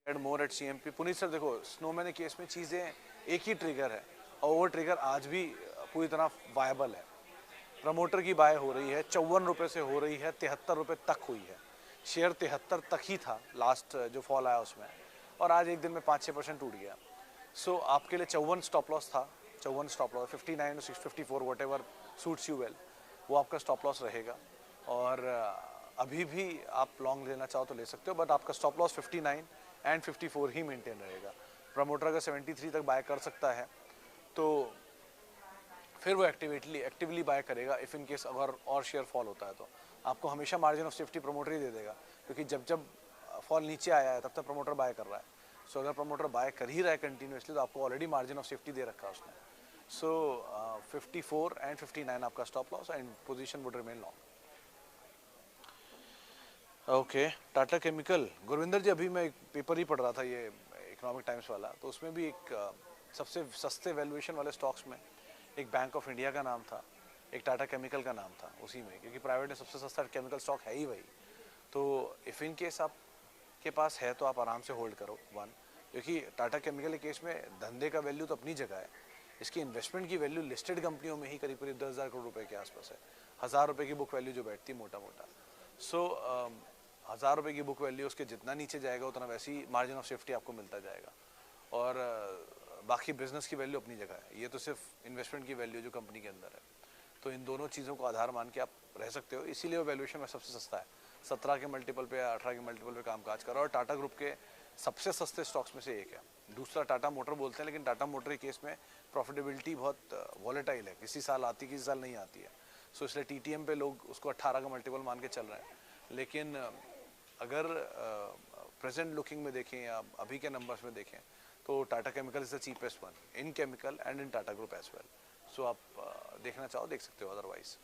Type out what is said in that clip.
Add more at CMP. Puneet sir देखो, snowman case में चीज़ें एक ही ट्रिगर है और वो ट्रिगर आज भी पूरी तरह वायबल है। प्रमोटर की बाय हो रही है, 54 रुपये से हो रही है, 73 रुपये तक हुई है। शेयर 73 तक ही था लास्ट जो फॉल आया उसमें, और आज एक दिन में 5-6% टूट गया। सो आपके लिए 54 स्टॉप लॉस था, 54 stop loss, 59 to 654 what ever suits you well, वो आपका स्टॉप लॉस रहेगा। और अभी भी आप लॉन्ग लेना चाहो तो ले सकते हो, बट आपका stop loss 59 and 54 he maintain रहेगा। प्रमोटर अगर 73 तक बाय कर सकता है तो फिर वो एक्टिवली बाय करेगा। इफ़ इन केस अगर और शेयर फॉल होता है तो आपको हमेशा मार्जिन ऑफ सेफ्टी प्रमोटर ही दे देगा, क्योंकि जब जब फॉल नीचे आया है तब तक प्रमोटर बाय कर रहा है। सो अगर प्रमोटर बाय कर ही रहा है कंटिन्यूसली तो आपको ऑलरेडी मार्जिन ऑफ सेफ्टी दे रखा है उसने। सो 54 एंड 59 आपका stop loss and position would remain long. Okay, Tata chemical, Gurvinder ji, अभी मैं एक पेपर ही पढ़ रहा था ये इकोनॉमिक टाइम्स वाला, तो उसमें भी एक सबसे सस्ते वैल्यूएशन वाले स्टॉक्स में एक बैंक ऑफ इंडिया का नाम था, एक टाटा केमिकल का नाम था उसी में, क्योंकि प्राइवेट में सबसे सस्ता केमिकल स्टॉक है ही वही। तो इफ़ इन केस आप के पास है तो आप आराम से होल्ड करो वन, क्योंकि टाटा केमिकल के केस में धंधे का वैल्यू तो अपनी जगह है, इसकी इन्वेस्टमेंट की वैल्यू लिस्टेड कंपनियों में ही करीब करीब 10,000 करोड़ रुपए के आसपास है। 1,000 रुपये की बुक वैल्यू जो बैठती है मोटा मोटा। सो 1,000 रुपये की बुक वैल्यू, उसके जितना नीचे जाएगा उतना वैसे ही मार्जिन ऑफ सेफ्टी आपको मिलता जाएगा, और बाकी बिजनेस की वैल्यू अपनी जगह है। ये तो सिर्फ इन्वेस्टमेंट की वैल्यू जो कंपनी के अंदर है, तो इन दोनों चीज़ों को आधार मान के आप रह सकते हो, इसीलिए वो वैल्यूएशन में सबसे सस्ता है। 17 के मल्टीपल पे या 18 के मल्टीपल पे काम काज कर रहा है, और टाटा ग्रुप के सबसे सस्ते स्टॉक्स में से एक है। दूसरा टाटा मोटर बोलते हैं, लेकिन टाटा मोटर के केस में प्रॉफिटेबिलिटी बहुत वॉलेटाइल है, किसी साल आती किसी साल नहीं आती है। सो इसलिए टीटीएम पे लोग उसको 18 का मल्टीपल मान के चल रहे हैं। लेकिन अगर प्रेजेंट लुकिंग में देखें या अभी के नंबर्स में देखें तो Tata chemical is the cheapest one in chemical and in Tata group as well. So आप देखना चाहो देख सकते हो, अदरवाइज